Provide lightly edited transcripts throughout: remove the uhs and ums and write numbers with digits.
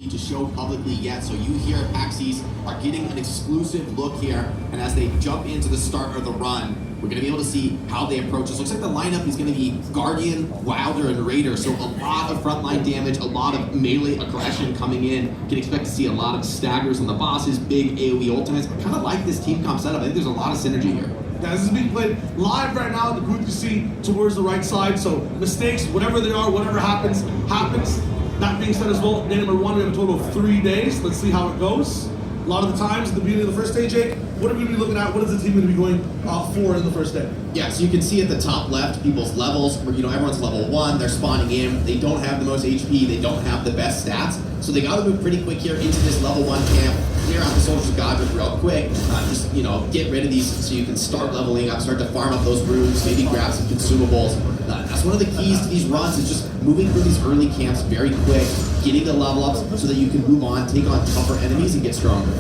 to show publicly yet, so you here at PAX are getting an exclusive look here, and as they jump into the start of the run, we're going to be able to see how they approach this. Looks like the lineup is going to be Guardian, Wilder, and Raider, so a lot of frontline damage, a lot of melee aggression coming in. You can expect to see a lot of staggers on the bosses, big AoE ultimates. I kind of like this team comp setup. I think there's a lot of synergy here. Yeah, this is being played live right now. The group you see towards the right side, so mistakes, whatever they are, whatever happens, happens. That being said as well, day number 1, we have a total of 3 days. Let's see how it goes. A lot of the times at the beginning of the first day, Jake, what are we going to be looking at? What is the team going to be going for in the first day? Yeah, so you can see at the top left people's levels, where everyone's level 1, they're spawning in, they don't have the most HP, they don't have the best stats, so they got to move pretty quick here into this level 1 camp, clear out the Soldiers of God real quick, just get rid of these so you can start leveling up, start to farm up those rooms, maybe grab some consumables. That's one of the keys to these runs, is just moving through these early camps very quick, getting the level ups so that you can move on, take on tougher enemies, and get stronger.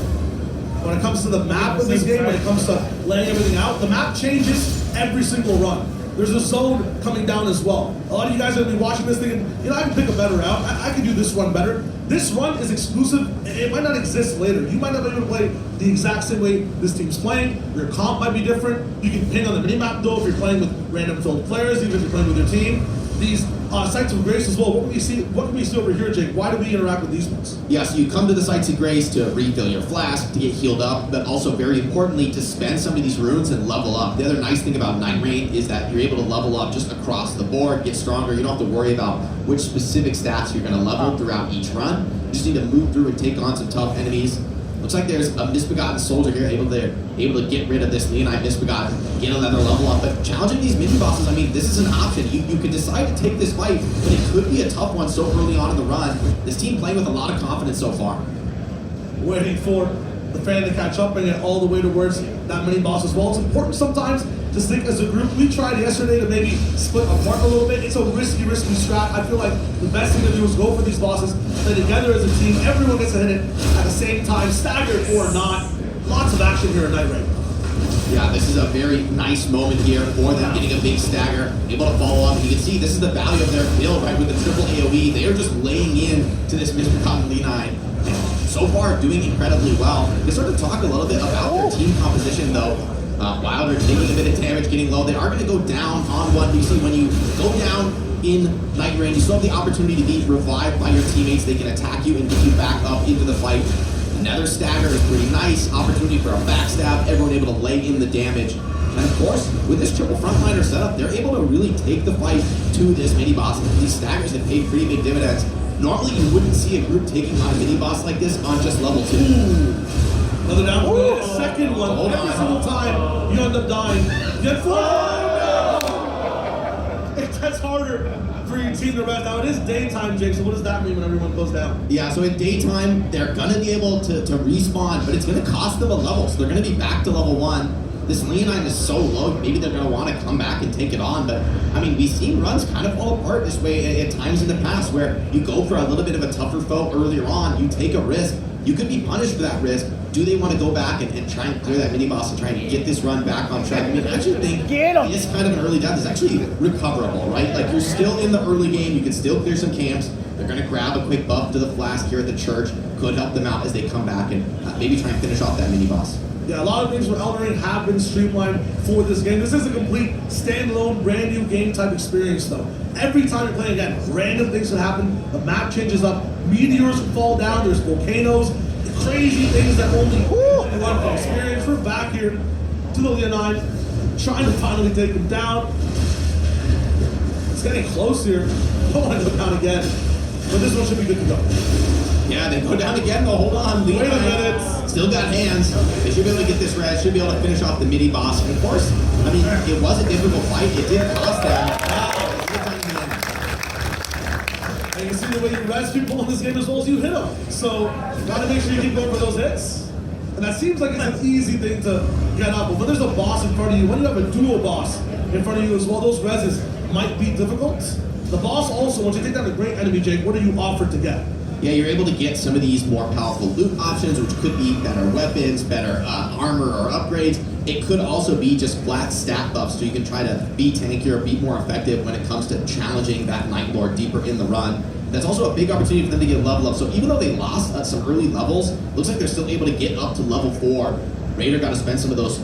When it comes to the map of this game, when it comes to laying everything out, the map changes every single run. There's a zone coming down as well. A lot of you guys are going to be watching this thinking, I can pick a better route. I can do this run better. This run is exclusive. It might not exist later. You might not be able to play the exact same way this team's playing. Your comp might be different. You can ping on the minimap though if you're playing with random filled players, even if you're playing with your team. These Sites of Grace as well, what can we see over here, Jake? Why do we interact with these ones? Yeah, so you come to the Sites of Grace to refill your flask, to get healed up, but also very importantly to spend some of these runes and level up. The other nice thing about Nightreign is that you're able to level up just across the board, get stronger. You don't have to worry about which specific stats you're going to level throughout each run. You just need to move through and take on some tough enemies. Looks like there's a Misbegotten soldier here able to get rid of this Leonite Misbegotten, get another level up. But challenging these mini bosses, this is an option. You could decide to take this fight, but it could be a tough one so early on in the run. This team playing with a lot of confidence so far. Waiting for the fan to catch up and get all the way towards that mini boss as well. It's important sometimes to stick as a group. We tried yesterday to maybe split apart a little bit. It's a risky strat. I feel like the best thing to do is go for these bosses, play together as a team. Everyone gets to hit it at the same time, staggered or not. Lots of action here at Nightreign. Yeah, this is a very nice moment here for them, getting a big stagger, able to follow up. And you can see this is the value of their build, right? With the triple AoE, they are just laying in to this Mr. Cotton Leonine. So far, doing incredibly well. Let's start to talk a little bit about their team composition, though. Wilder taking a bit of damage, getting low. They are going to go down on one. You see, when you go down in Nightreign, you still have the opportunity to be revived by your teammates. They can attack you and get you back up into the fight. Another stagger is pretty nice. Opportunity for a backstab. Everyone able to lay in the damage. And of course, with this triple frontliner setup, they're able to really take the fight to this mini boss. These staggers have paid pretty big dividends. Normally, you wouldn't see a group taking on a mini boss like this on just level 2. Another down. A second one. Every single time you end up dying. Get That's harder for your team to rest. Now it is daytime, Jake, so what does that mean when everyone goes down? Yeah, so in daytime, they're gonna be able to respawn, but it's gonna cost them a level, so they're gonna be back to level 1. This Leonine is so low, maybe they're gonna wanna come back and take it on, but we've seen runs kind of fall apart this way at times in the past, where you go for a little bit of a tougher foe earlier on, you take a risk, you could be punished for that risk. Do they want to go back and try and clear that mini boss and try and get this run back on track? I actually think this kind of an early death is actually recoverable, right? Like, you're still in the early game, you can still clear some camps. They're going to grab a quick buff to the flask here at the church. Could help them out as they come back and maybe try and finish off that mini boss. Yeah, a lot of things with Elden have been streamlined for this game. This is a complete standalone, brand new game type experience, though. Every time you're playing again, random things can happen. The map changes up. Meteors can fall down. There's volcanoes. Crazy things that only one can experience. We're back here to the Leonine, trying to finally take him down. It's getting close here. Don't want to go down again, but this one should be good to go. Yeah, they go down again, though. Hold on. Wait a minute. Still got hands. They should be able to get this res, should be able to finish off the mini boss. And of course, it was a difficult fight. It did cost them. And you see the way you res people in this game as well as you hit them. So, you gotta make sure you keep going for those hits. And that seems like it's an easy thing to get up. But when there's a boss in front of you, when you have a dual boss in front of you as well, those reses might be difficult. The boss also, once you take down a great enemy, Jake, what are you offered to get? Yeah, you're able to get some of these more powerful loot options, which could be better weapons, better armor or upgrades. It could also be just flat stat buffs, so you can try to be tankier, be more effective when it comes to challenging that Night Lord deeper in the run. that's also a big opportunity for them to get level up. So even though they lost some early levels, looks like they're still able to get up to level 4. Raider got to spend some of those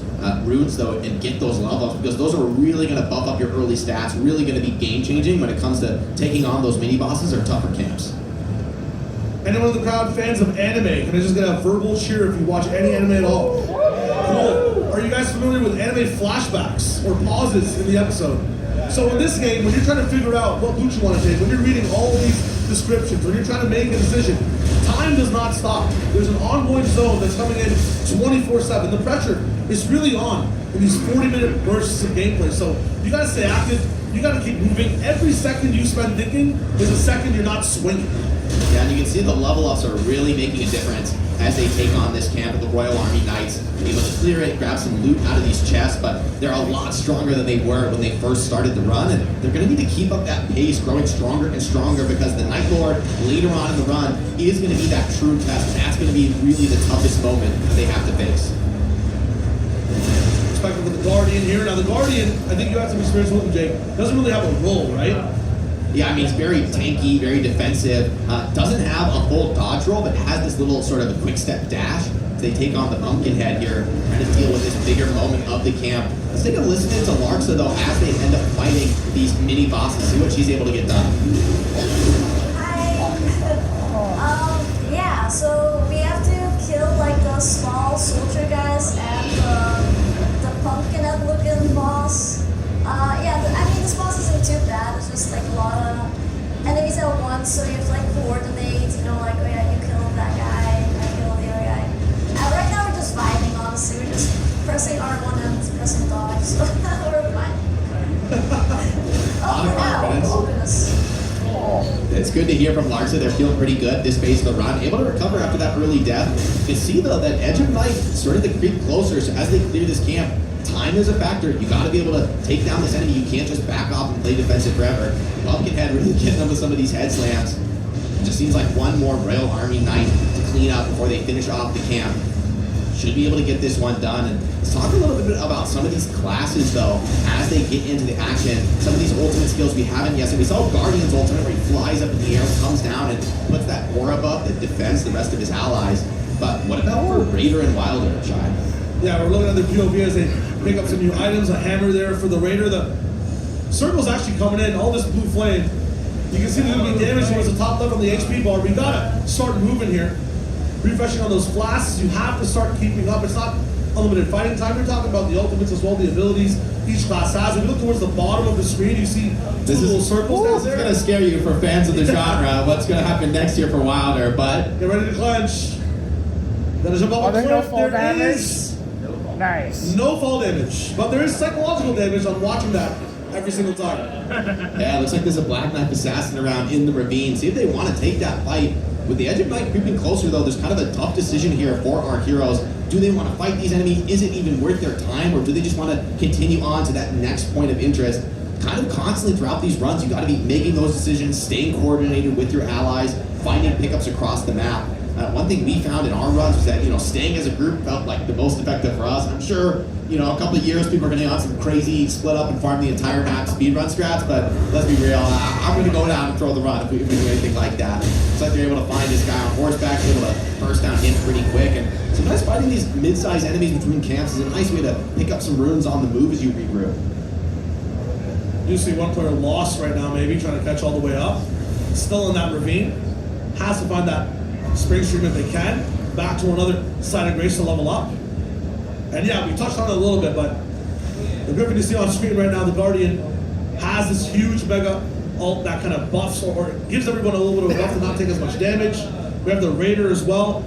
runes though and get those level ups, because those are really going to buff up your early stats, really going to be game changing when it comes to taking on those mini bosses or tougher camps. Anyone in the crowd fans of anime? Can I just get a verbal cheer if you watch any anime at all? Cool. Are you guys familiar with anime flashbacks or pauses in the episode? So in this game, when you're trying to figure out what loot you want to take, when you're reading all these descriptions, when you're trying to make a decision, time does not stop. There's an ongoing zone that's coming in 24/7. The pressure is really on in these 40-minute bursts of gameplay. So you gotta stay active, you gotta keep moving. Every second you spend thinking is a second you're not swinging. Yeah, and you can see the level ups are really making a difference as they take on this camp of the Royal Army Knights. Able to clear it, grab some loot out of these chests, but they're a lot stronger than they were when they first started the run, and they're going to need to keep up that pace, growing stronger and stronger, because the Night Lord later on in the run is going to be that true test, and that's going to be really the toughest moment they have to face. Perspective with the Guardian here. Now the Guardian, I think you had some experience with him, Jake, doesn't really have a role, right? Yeah, I mean, it's very tanky, very defensive. Doesn't have a full dodge roll, but has this little sort of a quick step dash. They take on the Pumpkinhead here, trying to deal with this bigger moment of the camp. Let's take a listen to Larksa, though, as they end up fighting these mini bosses. See what she's able to get done. Hi. Yeah, so we have to kill like the small soldier guys and the Pumpkinhead looking boss. I mean, this boss isn't too bad. It's just like a lot of enemies at once, so you have to like coordinate, you know, like, oh yeah, you kill that guy, I kill the other guy. Right now we're just vibing, honestly. We're just pressing R1 and pressing dodge, so we're fine. Oh goodness. It's good to hear from Larksa. They're feeling pretty good this phase of the run. Able to recover after that early death. You can see, though, that Edge of Night started to creep closer, so as they clear this camp, time is a factor. You got to be able to take down this enemy. You can't just back off and play defensive forever. Pumpkinhead really getting them with some of these head slams. It just seems like one more Royal Army Knight to clean up before they finish off the camp. Should be able to get this one done. And let's talk a little bit about some of these classes, though, as they get into the action. Some of these ultimate skills we haven't yet. So we saw Guardian's ultimate where he flies up in the air, comes down, and puts that aura buff that defends the rest of his allies. But what about for Raider and Wilder, Shai? Yeah, we're looking at the POV as they pick up some new items. A hammer there for the Raider. The circle's actually coming in. All this blue flame. You can see there's going to be damage towards the top left on the HP bar. We got to start moving here. Refreshing on those flasks. You have to start keeping up. It's not unlimited fighting time. We're talking about the ultimates as well, the abilities each class has. If you look towards the bottom of the screen, you see two little circles down there. It's going to scare you for fans of the genre. What's going to happen next year for Wilder, but... Get ready to clench. Gotta jump off the cliff. fall damage? Is Nice. no fall damage, but there is psychological damage on watching that every single time. Yeah, it looks like there's a Black Knife assassin around in the ravine. See if they want to take that fight. With the Edge of Night creeping closer, though, there's kind of a tough decision here for our heroes. Do they want to fight these enemies? Is it even worth their time? Or do they just want to continue on to that next point of interest? Kind of constantly throughout these runs, you got to be making those decisions, staying coordinated with your allies, finding pickups across the map. One thing we found in our runs was that, staying as a group felt like the most effective for us. I'm sure, a couple of years people are going to have some crazy split up and farm the entire map speedrun strats, but let's be real, I'm going to go down and throw the run if we do anything like that. It's like they're able to find this guy on horseback, able to burst down him pretty quick, and sometimes fighting these mid-sized enemies between camps is a nice way to pick up some runes on the move as you regroup. You see one player lost right now, maybe, trying to catch all the way up. Still in that ravine. Has to find that spring stream if they can. Back to another side of grace to level up. And yeah, we touched on it a little bit, but the Griffin you see on screen right now, the Guardian, has this huge mega ult that kind of buffs or gives everyone a little bit of a buff to not take as much damage. We have the Raider as well,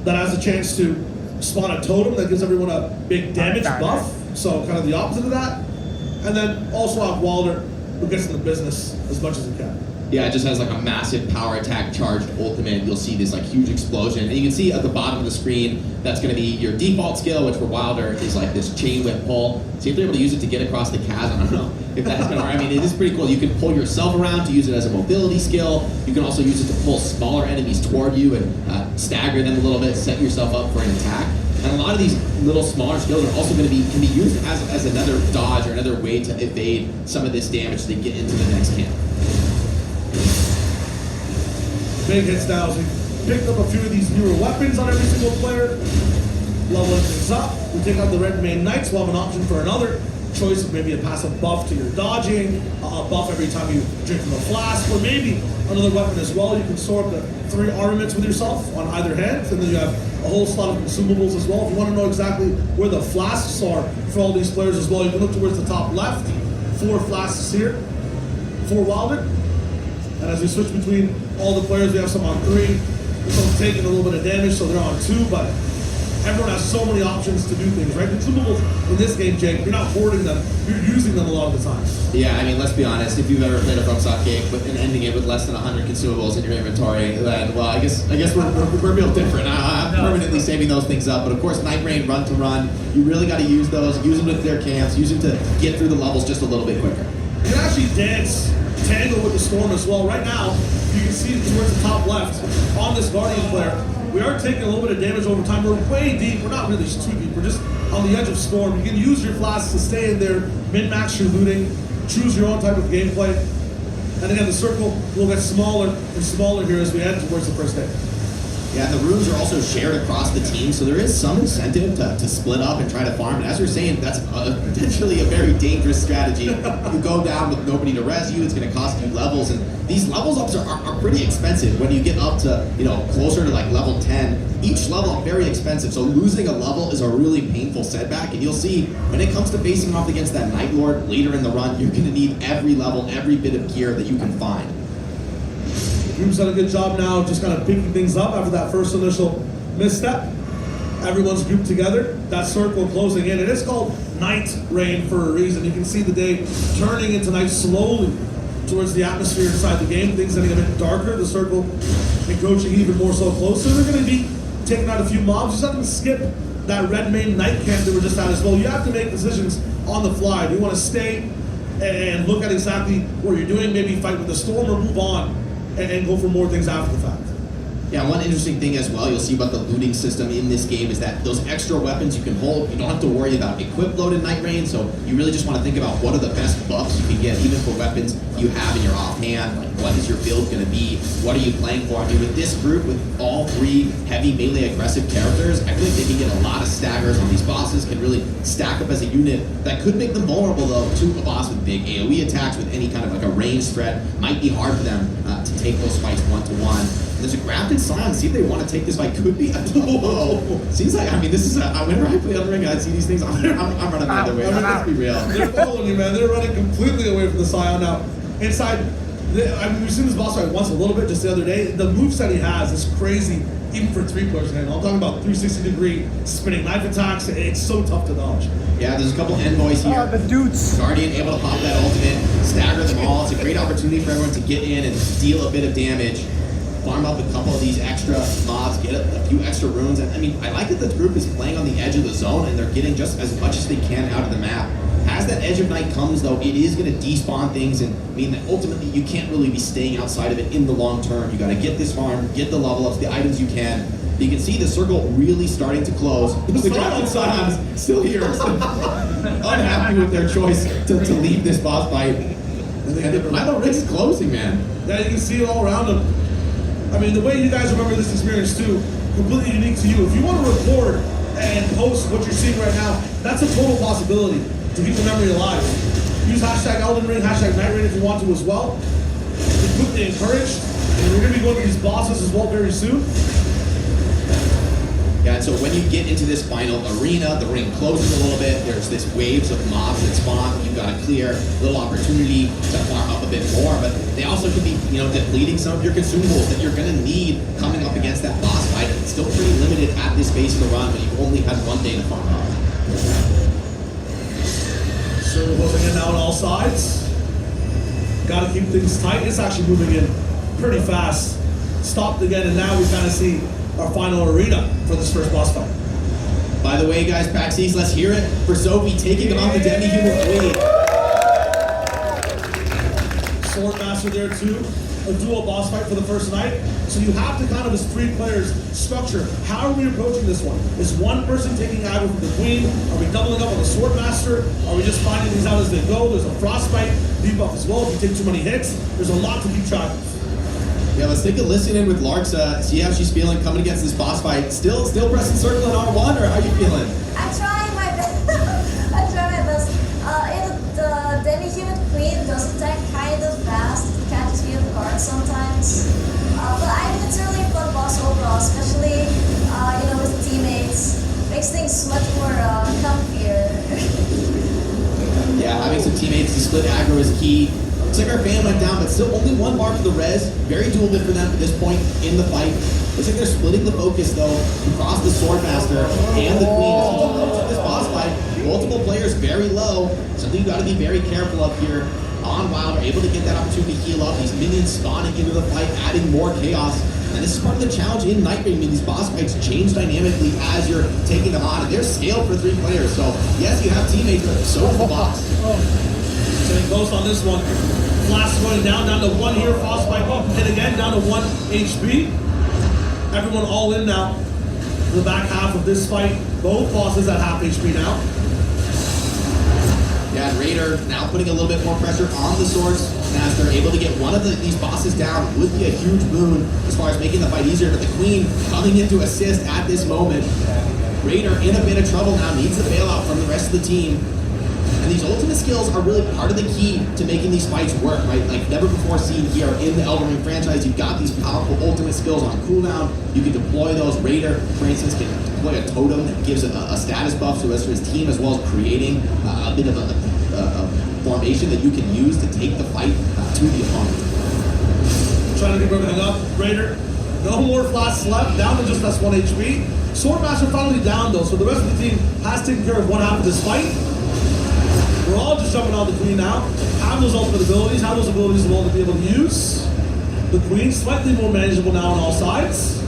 that has a chance to spawn a totem that gives everyone a big damage buff. So kind of the opposite of that. And then also have Wilder, who gets in the business as much as he can. Yeah, it just has like a massive power attack charged ultimate. You'll see this like huge explosion. And you can see at the bottom of the screen, that's going to be your default skill, which for Wilder is like this chain whip pull. See if they're able to use it to get across the chasm. I don't know if that's going to work. I mean, it is pretty cool. You can pull yourself around to use it as a mobility skill. You can also use it to pull smaller enemies toward you and stagger them a little bit, set yourself up for an attack. And a lot of these little smaller skills are also going to be used as another dodge or another way to evade some of this damage to get into the next camp. big hits now. So we picked up a few of these newer weapons on every single player. Leveling things up. We take out the red main knights. We'll have an option for another choice of maybe a passive buff to your dodging, a buff every time you drink from a flask, or maybe another weapon as well. You can store up to 3 armaments with yourself on either hand, and then you have a whole slot of consumables as well. If you want to know exactly where the flasks are for all these players as well, you can look towards the top left. 4 flasks here, 4 Wilder. And as we switch between all the players, we have some on 3. This one's taking a little bit of damage, so they're on 2, but everyone has so many options to do things, right? Consumables in this game, Jake, you're not hoarding them, you're using them a lot of the time. Yeah, I mean, let's be honest. If you've ever played a FromSoft game and ending it with less than 100 consumables in your inventory, then, well, I guess we're real different. I'm permanently saving those things up. But of course, Nightreign, run to run, you really got to use those, use them with their camps, use them to get through the levels just a little bit quicker. You can actually tangle with the storm as well. Right now, you can see towards the top left on this Guardian player, we are taking a little bit of damage over time. We're way deep. We're not really too deep. We're just on the edge of storm. You can use your flasks to stay in there, min-max your looting, choose your own type of gameplay. And again, the circle will get smaller and smaller here as we head towards the first day. Yeah, the rooms are also shared across the team, so there is some incentive to split up and try to farm. And as you're saying, that's potentially a very dangerous strategy. You go down with nobody to res you, it's going to cost you levels, and these levels ups are pretty expensive. When you get up to, closer to like level 10, each level very expensive, so losing a level is a really painful setback, and you'll see when it comes to facing off against that Night Lord later in the run, you're going to need every level, every bit of gear that you can find. Group's done a good job now just kind of picking things up after that first initial misstep. Everyone's grouped together. That circle closing in. It is called Nightreign for a reason. You can see the day turning into night slowly towards the atmosphere inside the game. Things getting a bit darker. The circle encroaching even more so closer. They're going to be taking out a few mobs. Just have to skip that red main night camp that we're just at as well. You have to make decisions on the fly. Do you want to stay and look at exactly what you're doing? Maybe fight with the storm or move on and go for more things after the fact. Yeah, one interesting thing as well you'll see about the looting system in this game is that those extra weapons you can hold, you don't have to worry about equip load in Nightreign, so you really just want to think about what are the best buffs you can get, even for weapons you have in your offhand. Like, what is your build going to be? What are you playing for? I mean, with this group, with all 3 heavy melee aggressive characters, I feel like they can get a lot of staggers on these bosses, can really stack up as a unit that could make them vulnerable, though, to a boss with big AoE attacks, with any kind of like a ranged threat. Might be hard for them to take those fights one-to-one. There's a Grafted Scion. See if they want to take this fight. Could be a double. Seems like, I mean, this is whenever I play Elden Ring, I see these things. I'm running the other way. Let's be real. They're following you, man. They're running completely away from the Scion now. Inside, we've seen this boss fight once a little bit just the other day. The moveset he has is crazy, even for 3 players. I'm talking about 360-degree spinning knife attacks. It's so tough to dodge. Yeah, there's a couple envoys here. The dudes. Guardian able to pop that ultimate, stagger them all. It's a great opportunity for everyone to get in and deal a bit of damage. Farm up a couple of these extra mobs, get a few extra runes. And I mean, I like that the group is playing on the edge of the zone and they're getting just as much as they can out of the map. As that edge of night comes, though, it is going to despawn things and mean that ultimately you can't really be staying outside of it in the long term. You got to get this farm, get the level ups, the items you can. You can see the circle really starting to close. The Grafted Scions still here, unhappy with their choice to leave this boss fight. And Milo Riggs is closing, man. Yeah, you can see it all around him. I mean, the way you guys remember this experience too, completely unique to you. If you want to record and post what you're seeing right now, that's a total possibility to keep the memory alive. Use hashtag Elden Ring, hashtag Nightreign if you want to as well. Be completely encouraged. And we're going to be going to these bosses as well very soon. Yeah, and so when you get into this final arena, the ring closes a little bit. There's this waves of mobs that spawn. You've got a clear little opportunity to farm up a bit more, but they also could be, depleting some of your consumables that you're going to need coming up against that boss fight. It's still pretty limited at this phase of the run, but you've only had 1 day to farm up. Circle closing in now on all sides. Got to keep things tight. It's actually moving in pretty fast. Stopped again, and now we kind of see our final arena for this first boss fight. By the way, guys, PAX East, let's hear it for Sophie taking on the Demi-Human Queen. Swordmaster there too. A dual boss fight for the first night. So you have to kind of, as 3 players, structure. How are we approaching this one? Is one person taking aggro from the Queen? Are we doubling up on the Swordmaster? Are we just finding things out as they go? There's a Frostbite debuff as well. If you take too many hits, there's a lot to keep track of. Yeah, let's take a listen in with Larksa, see how she's feeling coming against this boss fight. Still pressing circle in R1, or how you feeling? I'm trying my best. I'm trying my best. The demi-human queen does attack kind of fast. It catches me off guard sometimes. But I mean, it's really a fun boss overall, especially with teammates. Makes things much more comfier. Yeah, having some teammates to split aggro is key. Looks like our fan went down, but still only one bar for the res. Very dual bit for them at this point in the fight. Looks like they're splitting the focus though across the Swordmaster and the Queen. As we look at this boss fight, multiple players very low. Something you got to be very careful of here. On WoW, they're able to get that opportunity to heal up. These minions spawning into the fight, adding more chaos. And this is part of the challenge in Nightreign. I mean, these boss fights change dynamically as you're taking them on. And they're scaled for 3 players. So yes, you have teammates, but so is the boss. Getting close on this one. Flash going down to 1 here. Frost spike up, and again down to 1 HP. Everyone all in now. The back half of this fight. Both bosses at half HP now. Yeah, and Raider now putting a little bit more pressure on the Swordsmaster, able to get one of these bosses down would be a huge boon as far as making the fight easier. But the Queen coming in to assist at this moment. Raider in a bit of trouble now, needs the bailout from the rest of the team. And these ultimate skills are really part of the key to making these fights work, right? Like never before seen here in the Elden Ring franchise. You've got these powerful ultimate skills on cooldown. You can deploy those. Raider, for instance, can deploy a totem that gives a status buff to his team, as well as creating a bit of a formation that you can use to take the fight to the opponent. Trying to keep everything up. Raider, no more flasks left, down to just that's 1 HP. Swordmaster finally down though, so the rest of the team has taken care of one half of this fight. We're all just jumping on the Queen now. Have those ultimate abilities, have those abilities as well to be able to use. The Queen slightly more manageable now on all sides.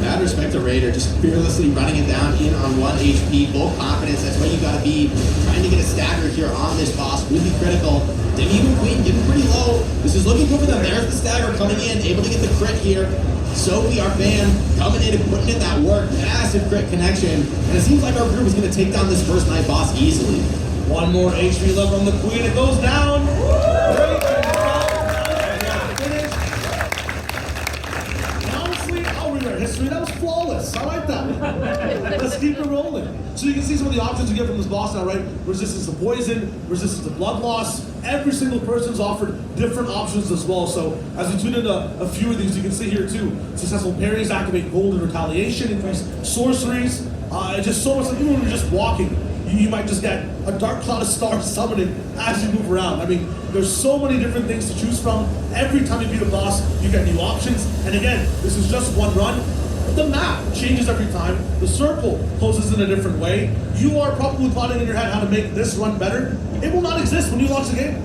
Mad respect to Raider, just fearlessly running it down in on 1 HP, full confidence. That's what you got to be. Trying to get a stagger here on this boss would be critical. Demi-Human Queen getting pretty low. This is looking good for them. There's the stagger coming in, able to get the crit here. Sophie, our fan, coming in and putting in that work. Massive crit connection. And it seems like our group is going to take down this first night boss easily. 1 more HP left on the Queen. It goes down. History, that was flawless. I like that one. Let's keep it rolling. So you can see some of the options you get from this boss now, right? Resistance to poison, resistance to blood loss. Every single person's offered different options as well. So as you tune into a few of these, you can see here too. Successful parries activate golden retaliation, increase sorceries. Just so much, even when you're just walking, you might just get a dark cloud of stars summoning as you move around. I mean, there's so many different things to choose from. Every time you beat a boss, you get new options. And again, this is just one run. The map changes every time. The circle closes in a different way. You are probably plotting in your head how to make this run better. It will not exist when you launch the game.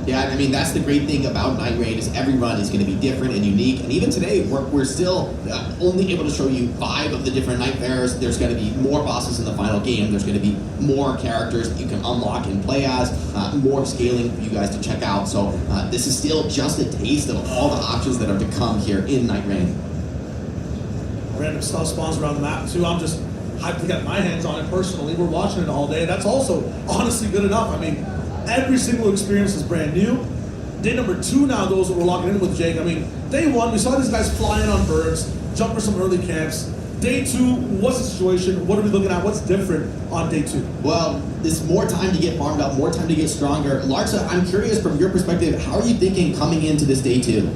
Yeah, I mean, that's the great thing about Nightreign is every run is going to be different and unique. And even today, we're still only able to show you 5 of the different Nightmares. There's going to be more bosses in the final game. There's going to be more characters that you can unlock and play as, more scaling for you guys to check out. So this is still just a taste of all the options that are to come here in Nightreign. Random stuff spawns around the map too. I'm just hyped to get my hands on it personally. We're watching it all day. That's also honestly good enough. I mean, every single experience is brand new. Day number 2 now, those that we're locking in with Jake. I mean, day 1, we saw these guys flying on birds, jump for some early camps. Day 2, what's the situation? What are we looking at? What's different on day 2? Well, there's more time to get farmed up, more time to get stronger. Larksa, I'm curious from your perspective, how are you thinking coming into this day 2?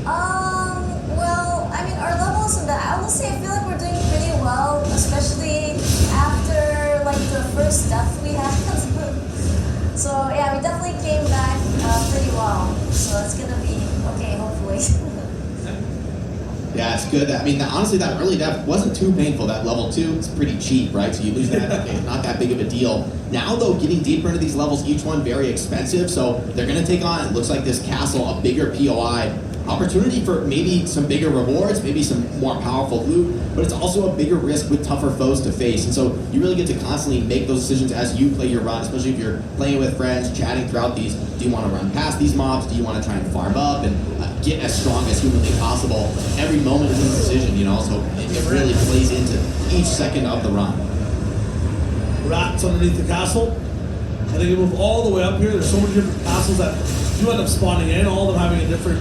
Well, I mean, our levels in that, honestly, I feel like we're doing pretty well, especially after, like, the first death we had. So, yeah, we definitely came back pretty well. So it's gonna be okay, hopefully. Yeah, it's good. I mean, honestly, that early death wasn't too painful. That level 2, it's pretty cheap, right? So you lose that, okay, not that big of a deal. Now, though, getting deeper into these levels, each one very expensive. So they're going to take on, it looks like this castle, a bigger POI. Opportunity for maybe some bigger rewards, maybe some more powerful loot, but it's also a bigger risk with tougher foes to face. And so you really get to constantly make those decisions as you play your run, especially if you're playing with friends, chatting throughout these. Do you want to run past these mobs? Do you want to try and farm up and get as strong as humanly possible? Every moment is a decision, you know, so it really plays into each second of the run. Rats underneath the castle. I think you move all the way up here. There's so many different castles that do end up spawning in, all of them having a different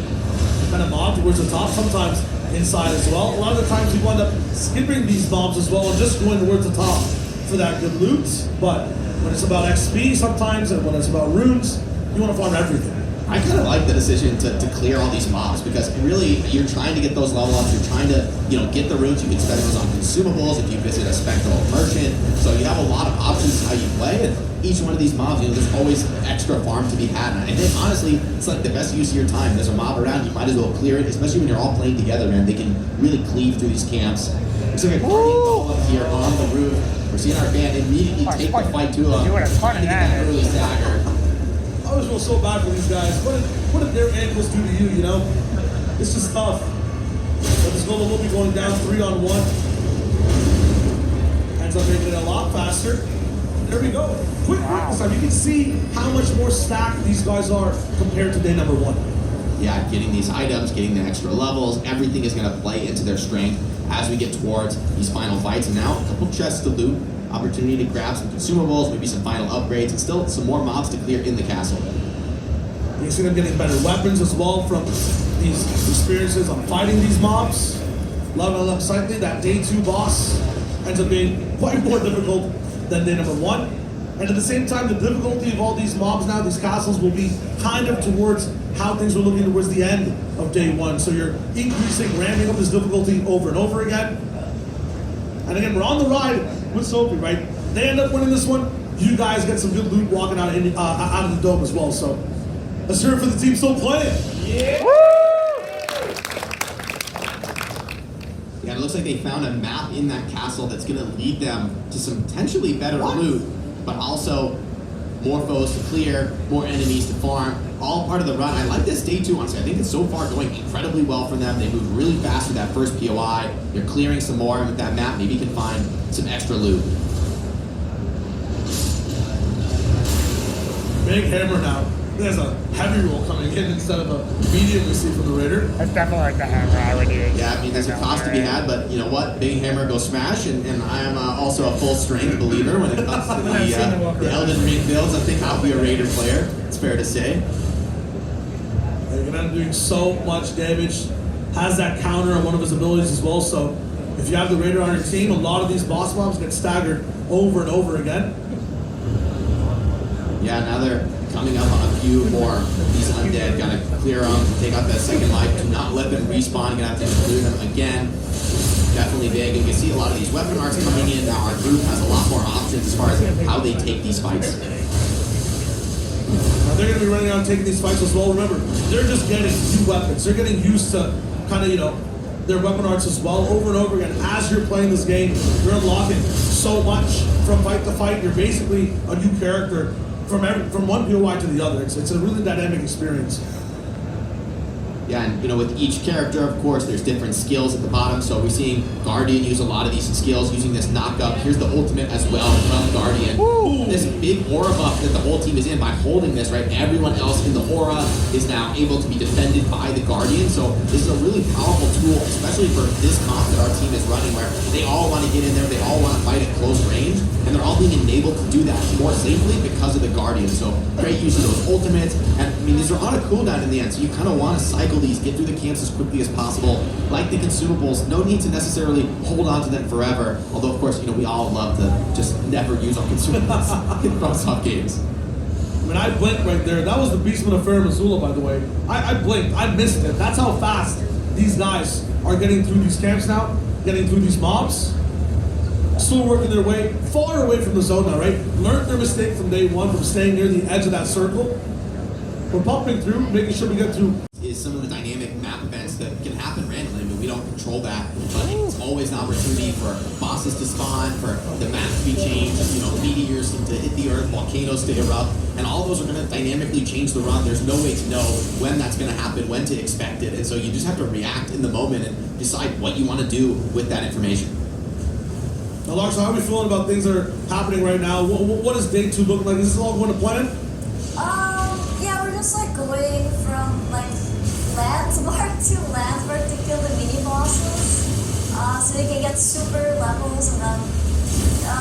kind of mob towards the top, sometimes inside as well. A lot of the times you end up skipping these mobs as well and just going towards the top for that good loot. But when it's about XP sometimes, and when it's about runes, you want to farm everything. I kind of like the decision to clear all these mobs because really you're trying to get those level ups. You're trying to get the runes. You can spend those on consumables if you visit a spectral merchant. So you have a lot of options how you play. And each one of these mobs, there's always extra farm to be had. And I think honestly, it's like the best use of your time. There's a mob around, you might as well clear it, especially when you're all playing together, man. They can really cleave through these camps. Looks like a Guardian all up here on the roof. We're seeing our band immediately take the fight to him. Trying to get that early stagger. I always feel so bad for these guys. What did their ankles do to you, It's just tough. But this Golem will be going down 3-on-1. Ends up making it a lot faster. There we go. Quick this time. You can see how much more stacked these guys are compared to day number 1. Yeah, getting these items, getting the extra levels, everything is going to play into their strength as we get towards these final fights. And now a couple chests to loot. Opportunity to grab some consumables, maybe some final upgrades, and still some more mobs to clear in the castle. You see them getting better weapons as well from these experiences on fighting these mobs. Level up slightly, that day 2 boss ends up being quite more difficult than day number 1. And at the same time, the difficulty of all these mobs now, these castles, will be kind of towards how things were looking towards the end of day 1. So you're increasing, ramping up this difficulty over and over again. And again, we're on the ride with Sophie, right? They end up winning this one. You guys get some good loot walking out of the dome as well. So let's hear it for the team still playing. Yeah. Yeah, it looks like they found a map in that castle that's going to lead them to some potentially better loot, but also more foes to clear, more enemies to farm. All part of the run. I like this day 2, honestly. I think it's so far going incredibly well for them. They move really fast with that first POI. They're clearing some more, and with that map, maybe you can find some extra loot. Big hammer now. There's a heavy roll coming in instead of a medium we see from the Raider. That's definitely like the hammer I would use. Yeah, I mean, there's a cost to be had, but you know what? Big hammer, go smash, and I am also a full strength believer when it comes to the Elden Ring builds. I think I'll be a Raider player. It's fair to say. They're gonna end up doing so much damage. Has that counter on one of his abilities as well, so if you have the Raider on your team, a lot of these boss mobs get staggered over and over again. Yeah, now they're coming up on a few more. These undead, gotta clear them, take out that second life, do not let them respawn, gonna have to include them again. Definitely big. You can see a lot of these weapon arts coming in. Now our group has a lot more options as far as how they take these fights. Now they're gonna be running around taking these fights as well. Remember, they're just getting new weapons. They're getting used to kind of, their weapon arts as well over and over again. As you're playing this game, you're unlocking so much from fight to fight. You're basically a new character from one POI to the other. It's a really dynamic experience. Yeah, and with each character, of course, there's different skills at the bottom. So we're seeing Guardian use a lot of these skills, using this knockup. Here's the ultimate as well from Guardian. Woo! This big aura buff that the whole team is in by holding this, right? Everyone else in the aura is now able to be defended by the Guardian. So this is a really powerful tool, especially for this comp that our team is running, where they all want to get in there, they all want to fight at close range, and they're all being enabled to do that more safely because of the Guardian. So great use of those ultimates. And I mean, these are on a cooldown in the end, so you kind of want to cycle these, get through the camps as quickly as possible. Like the consumables, no need to necessarily hold on to them forever. Although, of course, we all love to just never use our consumables in FromSoft games. I mean, I blinked right there. That was the Beastman of Fair Missoula, by the way. I blinked. I missed it. That's how fast these guys are getting through these camps now, getting through these mobs. Still working their way far away from the zone now, right? Learned their mistake from day 1 from staying near the edge of that circle. We're pumping through, making sure we get through. Is some of the dynamic map events that can happen randomly. I mean, we don't control that, but it's always an opportunity for bosses to spawn, for the map to be changed, meteors to hit the earth, volcanoes to erupt, and all those are going to dynamically change the run. There's no way to know when that's going to happen, when to expect it, and so you just have to react in the moment and decide what you want to do with that information. Now, Lars, how are we feeling about things that are happening right now? What does day 2 look like? Is this all going to plan? Yeah, we're just going from Landsmark to Landsmark to kill the mini bosses, so they can get super levels and then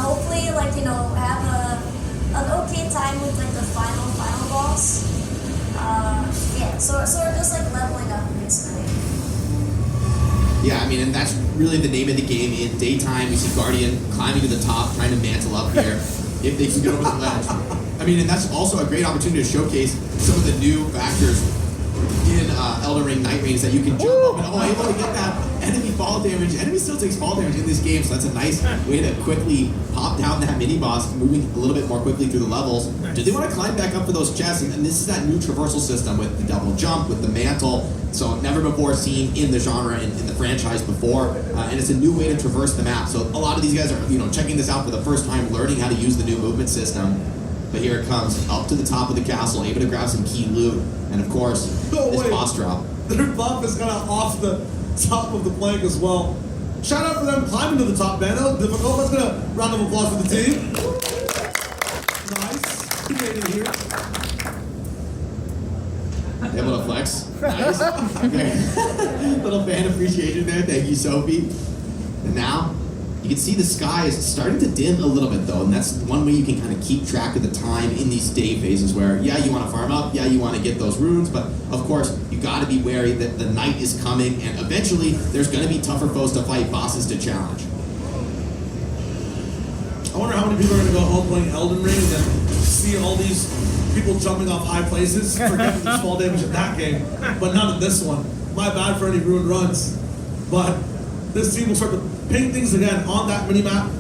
hopefully have an okay time with the final boss. Yeah, so we're just like leveling up basically. Yeah, I mean, and that's really the name of the game. In daytime, we see Guardian climbing to the top, trying to mantle up here if they can get over the ledge. I mean, and that's also a great opportunity to showcase some of the new factors in Elden Ring Nightreign is that you can jump up and able to get that enemy fall damage. Enemy still takes fall damage in this game, so that's a nice way to quickly pop down that mini boss, moving a little bit more quickly through the levels. Do they want to climb back up for those chests? And this is that new traversal system with the double jump, with the mantle. So never before seen in the genre, in the franchise before, and it's a new way to traverse the map. So a lot of these guys are checking this out for the first time, learning how to use the new movement system. But here it comes, up to the top of the castle, able to grab some key loot, and of course, this boss drop. Their buff is kind of off the top of the plank as well. Shout out for them climbing to the top, man. That was difficult. Let's get a round of applause for the team. Nice. Who made it here? Able to flex. Nice. Okay. Little fan appreciation there. Thank you, Sophie. And now, you can see the sky is starting to dim a little bit though, and that's one way you can kind of keep track of the time in these day phases where, yeah, you want to farm up, yeah, you want to get those runes, but of course, you got to be wary that the night is coming, and eventually, there's going to be tougher foes to fight, bosses to challenge. I wonder how many people are going to go home playing Elden Ring and then see all these people jumping off high places, forgetting the small damage in that game, but not in this one. My bad for any ruined runs, but this team will start to ping things again on that mini-map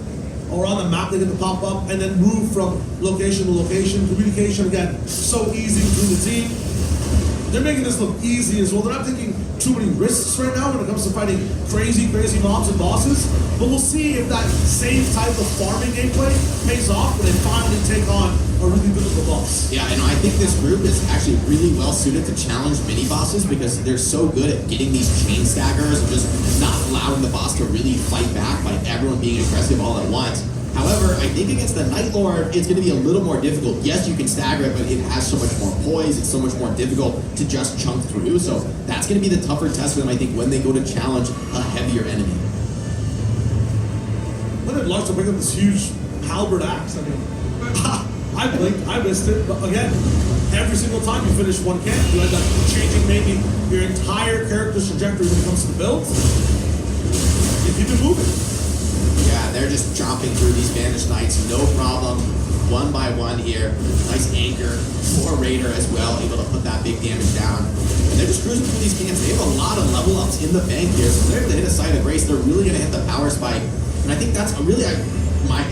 or on the map they get to pop up and then move from location to location. Communication, again, so easy between the team. They're making this look easy as well. They're not taking too many risks right now when it comes to fighting crazy mobs and bosses. But we'll see if that same type of farming gameplay pays off when they finally take on a really difficult boss. Yeah, and I think this group is actually really well suited to challenge mini bosses because they're so good at getting these chain staggers and just not allowing the boss to really fight back by everyone being aggressive all at once. However, I think against the Night Lord, it's going to be a little more difficult. Yes, you can stagger it, but it has so much more poise. It's so much more difficult to just chunk through. So that's going to be the tougher test for them, I think, when they go to challenge a heavier enemy. But they'd like to bring up this huge halberd axe. I mean, I blinked, I missed it. But again, every single time you finish one camp, you end up changing maybe your entire character's trajectory when it comes to the builds. If you can move it. Yeah, they're just chopping through these Banished Knights, no problem. One by one here. Nice anchor for Raider as well, able to put that big damage down. And they're just cruising through these camps. They have a lot of level ups in the bank here, so they're able to hit a site of grace. They're really going to hit the power spike. And I think that's really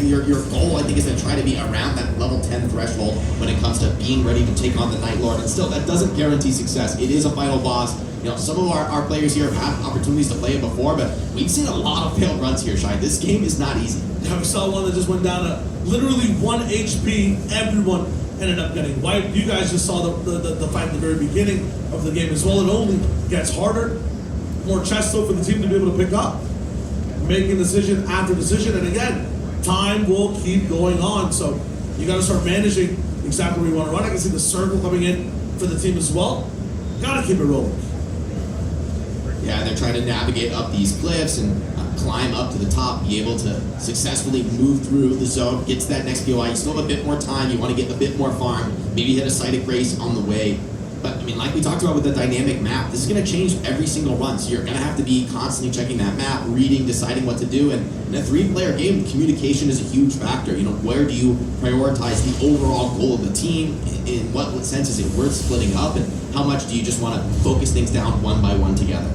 your goal, I think, is to try to be around that level 10 threshold when it comes to being ready to take on the Night Lord. And still, that doesn't guarantee success. It is a final boss. Some of our players here have had opportunities to play it before, but we've seen a lot of failed runs here, Shai. This game is not easy. Yeah, we saw one that just went down to literally 1 HP. Everyone ended up getting wiped. You guys just saw the fight at the very beginning of the game as well. It only gets harder. More chest though for the team to be able to pick up. Making decision after decision, and again, time will keep going on. So you got to start managing exactly where you want to run. I can see the circle coming in for the team as well. Got to keep it rolling. Yeah, they're trying to navigate up these cliffs and climb up to the top, be able to successfully move through the zone, get to that next POI. You still have a bit more time, you want to get a bit more farm, maybe hit a site of grace on the way. But I mean, like we talked about with the dynamic map, this is going to change every single run, so you're going to have to be constantly checking that map, reading, deciding what to do. And in a 3-player game, communication is a huge factor. Where do you prioritize the overall goal of the team? In what sense is it worth splitting up? And how much do you just want to focus things down one by one together?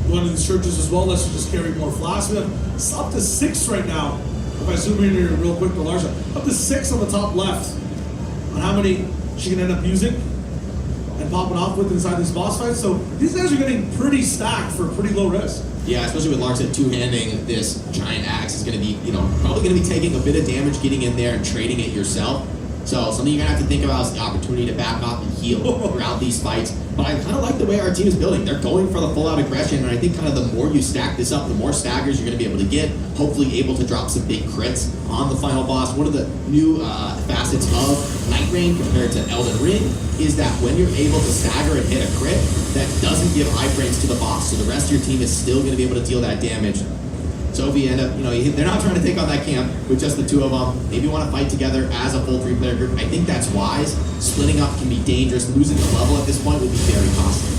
One of these churches as well, let's just carry more flasks. We have up to 6 right now. If I zoom in here real quick to Larsa, up to 6 on the top left on how many she can end up using and popping off with inside these boss fights. So these guys are getting pretty stacked for pretty low risk. Yeah, especially with Larsa two-handing this giant axe is going to be, probably going to be taking a bit of damage getting in there and trading it yourself. So something you're going to have to think about is the opportunity to back off and heal throughout these fights. But I kind of like the way our team is building. They're going for the full-out aggression, and I think kind of the more you stack this up, the more staggers you're going to be able to get, hopefully able to drop some big crits on the final boss. One of the new facets of Nightreign compared to Elden Ring is that when you're able to stagger and hit a crit, that doesn't give iframes to the boss. So the rest of your team is still going to be able to deal that damage. Sophie end up, they're not trying to take on that camp with just the two of them. Maybe want to fight together as a full 3-player group. I think that's wise. Splitting up can be dangerous. Losing the level at this point will be very costly.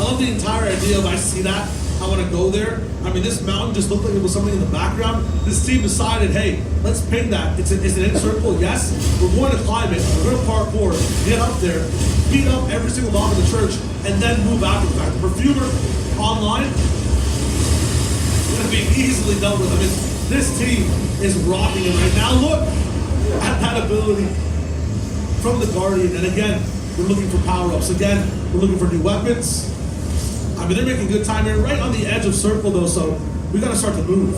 I love the entire idea of I see that, I want to go there. I mean, this mountain just looked like it was something in the background. This team decided, hey, let's ping that. It's an in circle, yes. We're going to climb it. We're going to parkour, get up there, beat up every single mob in the church, and then move after the fact. The perfumer online, going to be easily dealt with. I mean, this team is rocking it right now. Look at that ability from the Guardian. And again, we're looking for power-ups. Again, we're looking for new weapons. I mean, they're making good time here, right on the edge of circle, though, so we got to start to move.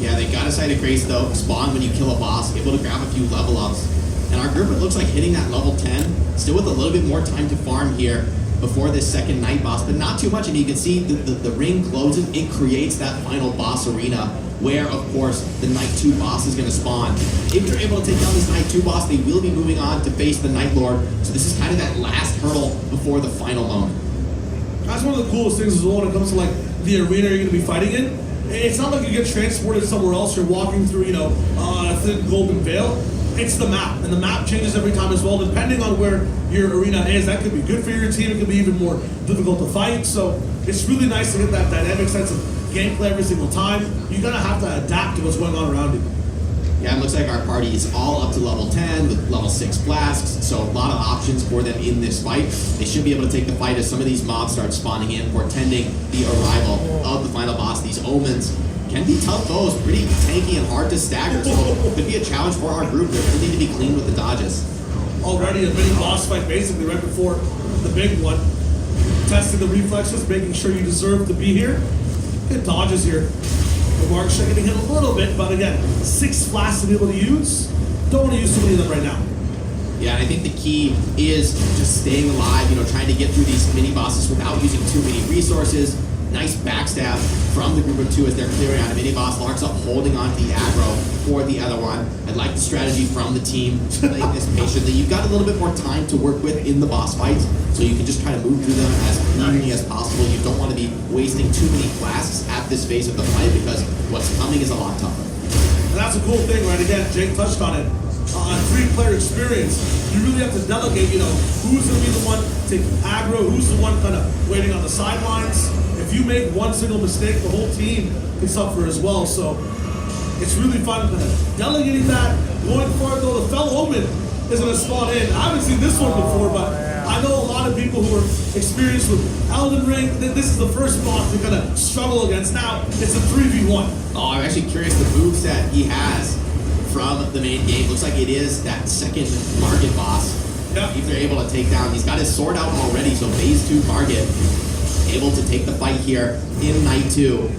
Yeah, they got a Sight of Grace, though. Spawn when you kill a boss, able to grab a few level ups. And our group, it looks like hitting that level 10, still with a little bit more time to farm here before this second night boss, but not too much. I mean, you can see the ring closes. It creates that final boss arena where, of course, the Night 2 boss is going to spawn. If they're able to take down this Night 2 boss, they will be moving on to face the Night Lord. So this is kind of that last hurdle before the final moment. That's one of the coolest things as well when it comes to like the arena you're going to be fighting in. It's not like you get transported somewhere else. You're walking through, a thin golden veil. It's the map, and the map changes every time as well. Depending on where your arena is, that could be good for your team. It could be even more difficult to fight. So it's really nice to get that dynamic sense of gameplay every single time. You're gonna have to adapt to what's going on around you. Yeah, it looks like our party is all up to level 10 with level 6 flasks, so a lot of options for them in this fight. They should be able to take the fight as some of these mobs start spawning in, portending the arrival of the final boss. These omens can be tough foes, pretty tanky and hard to stagger, so it could be a challenge for our group. They really need to be clean with the dodges. Already a mini boss fight basically right before the big one. Testing the reflexes, making sure you deserve to be here. Good dodges here. The mark's getting hit a little bit, but again, 6 flasks to be able to use. Don't want to use too many of them right now. Yeah, and I think the key is just staying alive, trying to get through these mini bosses without using too many resources. Nice backstab from the group of 2 as they're clearing out a mini boss. Lark's up holding on to the aggro for the other one. I like the strategy from the team, playing this patiently. You've got a little bit more time to work with in the boss fights, so you can just try to move through them as evenly as possible. You don't want to be wasting too many flasks at this phase of the fight because what's coming is a lot tougher. And that's a cool thing, right? Again, Jake touched on it. 3-player experience, you really have to delegate, who's going to be the one taking aggro, who's the one kind of waiting on the sidelines. If you make one single mistake, the whole team can suffer as well. So it's really fun kind of delegating that. Going forward, though, the fellow Omen is going to spawn in. I haven't seen this one before, but I know a lot of people who are experienced with Elden Ring. This is the first boss to kind of struggle against. Now it's a 3v1. Oh, I'm actually curious the moveset he has from the main game. Looks like it is that second Margit boss. Yep. If they're able to take down, he's got his sword out already, so phase 2 Margit able to take the fight here in Night 2.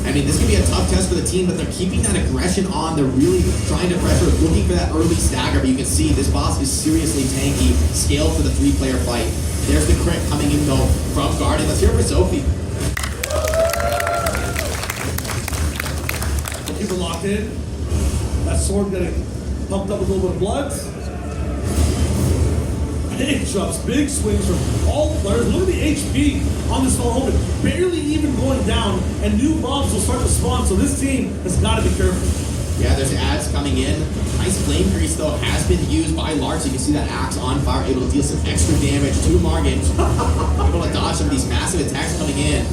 I mean, this could be a tough test for the team, but they're keeping that aggression on. They're really trying to pressure, looking for that early stagger, but you can see this boss is seriously tanky, scaled for the 3-player fight. There's the crit coming in, though, from Guardian. Let's hear it for Sophie. Keep it locked in. That sword getting pumped up with a little bit of blood. Big jumps, big swings from all players. Look at the HP on this fellow Omen. Barely even going down, and new mobs will start to spawn, so this team has got to be careful. Yeah, there's ads coming in. Nice flame grease, though, has been used by Lark, so you can see that axe on fire, able to deal some extra damage to Margit. Able to dodge some of these massive attacks coming in.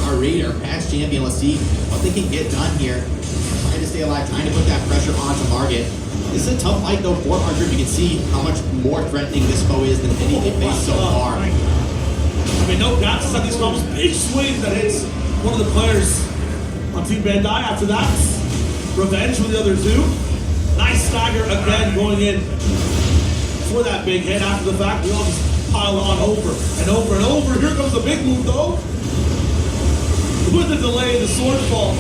Our Raider, PAX champion, let's see what they can get done here. Trying to stay alive, trying to put that pressure onto Margit. This is a tough fight, though, for our group. You can see how much more threatening this foe is than any they've faced so far. I mean, no doubt, it's like these combos, big swing that hits one of the players on Team Bandai. After that, revenge with the other 2. Nice stagger again going in for that big hit. After the fact, we all just pile on over and over and over. Here comes the big move, though. With the delay, the sword fall.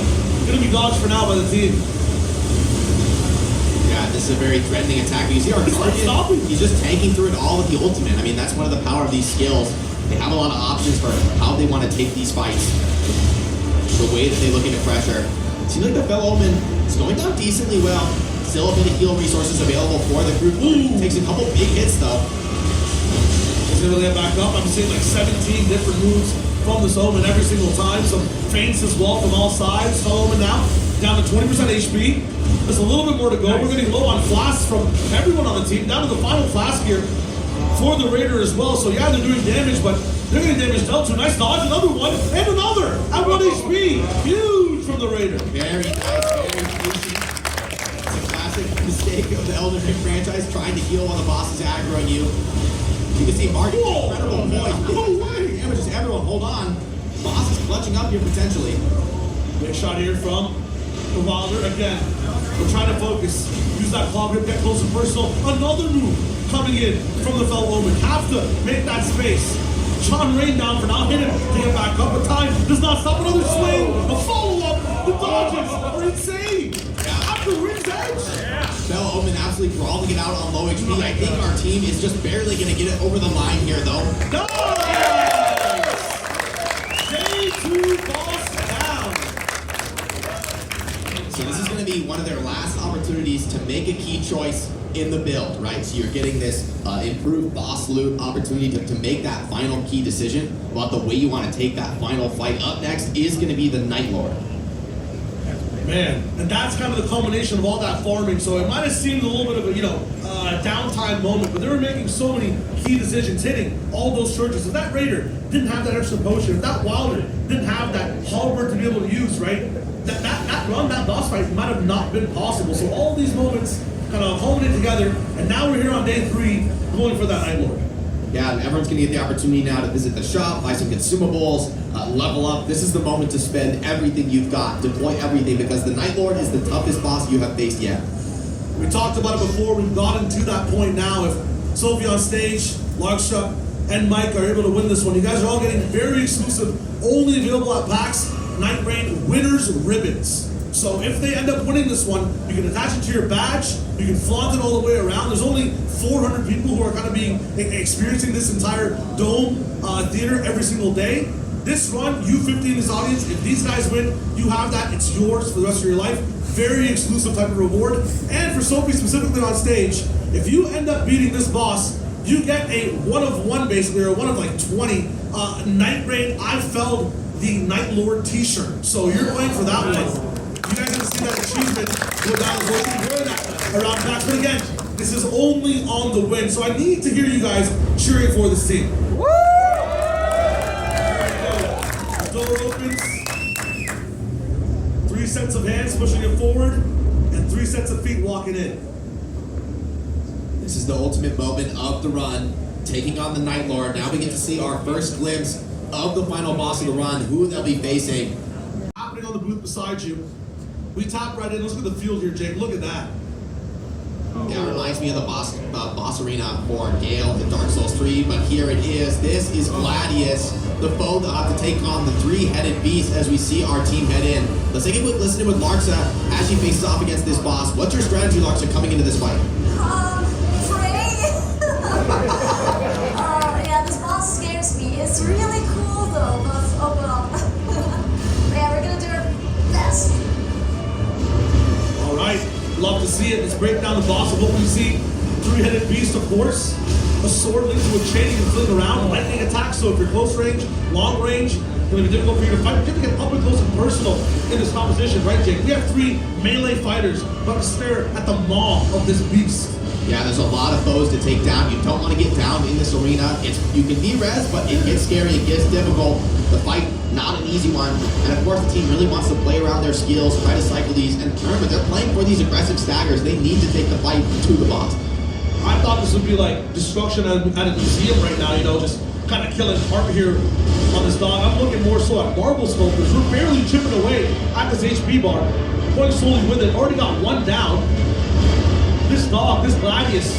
Going to be dodged for now by the team. Yeah, this is a very threatening attack. You see our Guardian, he's just tanking through it all with the ultimate. I mean, that's one of the power of these skills. They have a lot of options for how they want to take these fights. The way that they look into pressure. It seems like the fellow Omen is going down decently well. Still a bit of heal resources available for the group. Ooh, takes a couple big hits, though. He's going to get back up. I'm seeing like 17 different moves from this Omen every single time. Some feints as well from all sides. Fell Omen now down to 20% HP. There's a little bit more to go. We're getting low on flasks from everyone on the team. Down to the final flask here for the Raider as well. So yeah, they're doing damage, but they're getting damage dealt to. Nice dodge, another one, and another at 1 HP. Huge from the Raider. Very nice, very juicy. It's a classic mistake of the Elden Ring franchise, trying to heal while the boss is aggroing you. You can see Mark, incredible poise. No way! Damages everyone, hold on. Boss is clutching up here potentially. Big shot here from the Wilder. Again, we're trying to focus. Use that claw grip, get close and personal. Another move coming in from the fellow Omen. Have to make that space. John Rain down for now. Hit him to get back up. But time does not stop. Another swing. A follow-up. The dodges are insane. At the ring's edge. Fellow Omen absolutely brawling it out on low HP. I think our team is just barely going to get it over the line here, though. Nice! J2 boss down. So this is going to be one of their last opportunities to make a key choice in the build, right? So you're getting this improved boss loot opportunity to make that final key decision about the way you want to take that final fight. Up next is going to be the Night Lord. Man, and that's kind of the culmination of all that farming. So it might have seemed a little bit of a, downtime moment, but they were making so many key decisions, hitting all those churches. If that Raider didn't have that extra potion, if that Wilder didn't have that halberd to be able to use, right? That run, that boss fight might have not been possible. So all these moments kind of culminate together, and now we're here on day 3 going for that Night Lord. Yeah, and everyone's going to get the opportunity now to visit the shop, buy some consumables, level up. This is the moment to spend everything you've got, deploy everything, because the Night Lord is the toughest boss you have faced yet. We talked about it before. We've gotten to that point now. If Sophie on stage, Larksha, and Mike are able to win this one, you guys are all getting very exclusive, only available at PAX, Nightreign Winners Ribbons. So if they end up winning this one, you can attach it to your badge, you can flaunt it all the way around. There's only 400 people who are kind of experiencing this entire dome theater every single day. This run, you 50 in this audience, if these guys win, you have that, it's yours for the rest of your life. Very exclusive type of reward. And for Sophie specifically on stage, if you end up beating this boss, you get a 1 of 1 basically, or 1 of like 20 Nightreign I Felled the Night Lord t-shirt. So you're going for that one. You guys have seen that achievement go down the road. Wear that around PAX. But again, this is only on the win. So I need to hear you guys cheering for this team. Woo! Door opens. 3 sets of hands pushing it forward, and 3 sets of feet walking in. This is the ultimate moment of the run, taking on the Night Lord. Now we get to see our first glimpse of the final boss of the run, who they'll be facing. Happening on the booth beside you. We tap right in. Let's look at the field here, Jake. Look at that. Yeah, it reminds me of the boss arena for Gale in Dark Souls 3, but here it is. This is Gladius, the foe that'll have to take on the 3-headed beast as we see our team head in. Let's take a quick listen in with Larksa as she faces off against this boss. What's your strategy, Larksa, coming into this fight? Pray. Yeah, this boss scares me. It's really cool though, but oh well. Yeah, we're gonna do our best. All right, love to see it. Let's break down the boss of what we see. 3-headed beast, of course. A sword linked to a chain you can fling around. Lightning attack, so if you're close range, long range, it's going to be difficult for you to fight. You have to get up and close and personal in this composition, right, Jake? We have 3 melee fighters, but stare at the maw of this beast. Yeah, there's a lot of foes to take down. You don't want to get down in this arena. You can be res, but it gets scary, it gets difficult. The fight, not an easy one. And of course, the team really wants to play around their skills, try to cycle these, and remember, they're playing for these aggressive staggers. They need to take the fight to the boss. I thought this would be like destruction at a museum right now, just kind of killing heart here on this dog. I'm looking more so at marble sculptors. We're barely chipping away at this HP bar, going slowly with it. Already got 1 down. This dog, this Gladius,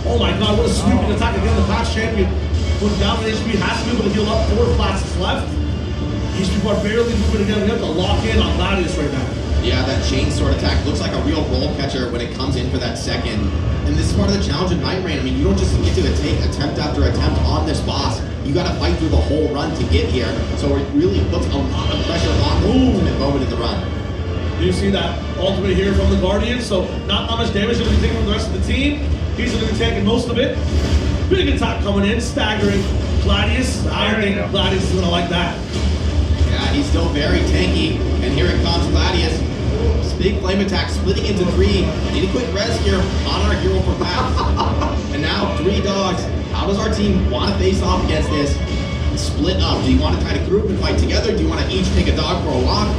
oh my god, what a sweeping attack again. The PAX champion with down in HP has to be able to heal up 4 flasks left. These people are barely moving again. We have to lock in on Gladius right now. Yeah, that chain sword attack looks like a real roll catcher when it comes in for that second. And this is part of the challenge of Nightreign. I mean, you don't just get to take attempt after attempt on this boss. You got to fight through the whole run to get here. So it really puts a lot of pressure on the ultimate moment in the run. Do you see that ultimate here from the Guardian? So not much damage going to be taken from the rest of the team. He's going to be taking most of it. Big attack coming in, staggering Gladius. I don't think Gladius is going to like that. so very tanky. And here it comes, Gladius. Big flame attack splitting into 3. Need a quick res here on our hero for PAX. And now 3 dogs. How does our team want to face off against this? Split up. Do you want to try to group and fight together? Do you want to each take a dog for a walk?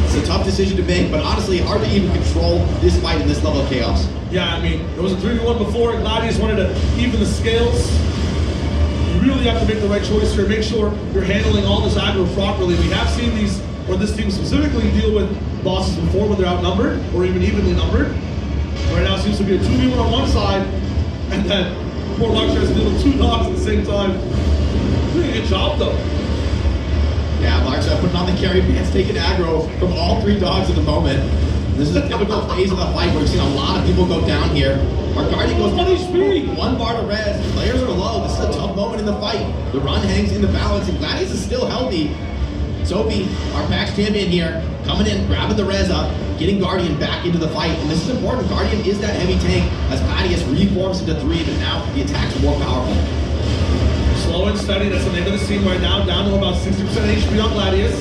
It's a tough decision to make, but honestly, hard to even control this fight in this level of chaos. Yeah, I mean, it was a 3v1 before, and Gladius wanted to even the scales. You really have to make the right choice here. Make sure you're handling all this aggro properly. We have seen these, or this team specifically, deal with bosses before when they're outnumbered, or even evenly numbered. Right now it seems to be a 2v1 on one side, and then poor Larkshire has to deal with 2 dogs at the same time. Doing a good job, though. Yeah, Larkshire putting on the carry pants, taking aggro from all 3 dogs at the moment. This is a typical phase of the fight where we've seen a lot of people go down here. Our Guardian goes down 1 bar to res. Players are low. This is a tough moment in the fight. The run hangs in the balance, and Gladius is still healthy. Sophie, our PAX champion here, coming in, grabbing the res up, getting Guardian back into the fight. And this is important. Guardian is that heavy tank as Gladius reforms into 3, but now the attacks are more powerful. Slow and steady, that's the name of the scene right now. Down to about 60% HP on Gladius.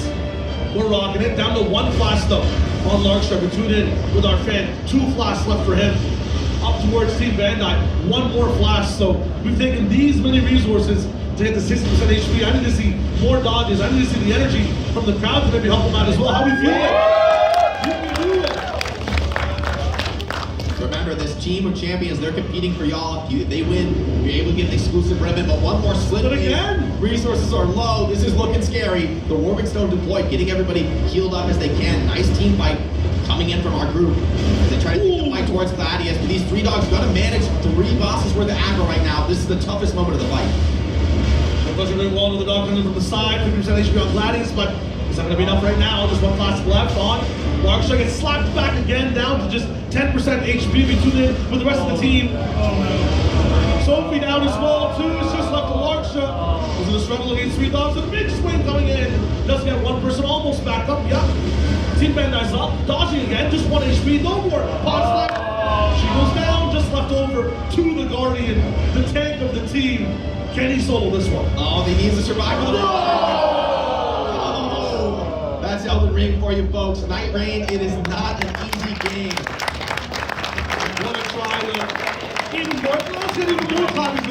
We're rocking it. Down to 1 flash though on Larkshire. We tune in with our fan. 2 flash left for him. Up towards Team Bandai. 1 more flash. So we've taken these many resources to hit the 60% HP. I need to see more dodges. I need to see the energy from the crowd to maybe help them out as well. How we feeling? You can do it. Remember, this team of champions, they're competing for y'all. If they win, you're able to get an exclusive ribbon, but 1 more slip But in. again? Resources are low. This is looking scary. The Warwick Stone deployed, getting everybody healed up as they can. Nice team fight coming in from our group as they try to take the fight towards Gladius. But these 3 dogs got to manage 3 bosses worth of aggro right now. This is the toughest moment of the fight. Doesn't really well to the dog coming from the side, 50% HP on Gladius, but it's not going to be enough right now. Just 1 classic left on. Larkshire gets slapped back again, down to just 10% HP. We tune in with the rest of the team. Sophie down as well, too. It's just left to Larkshire. He's going to struggle against 3 dogs. The mid swing coming in. Does get 1 person almost back up. Yep. Team Bandai's up. Dodging again. Just 1 HP. No more. Pots left. She goes down. Just left over to the Guardian, the tank of the team. Can he solo this one? Oh, they need to survive for the Oh, that's Elden Ring for you folks. Nightreign, it is not an easy game. Want to try to even more, let's get even more copies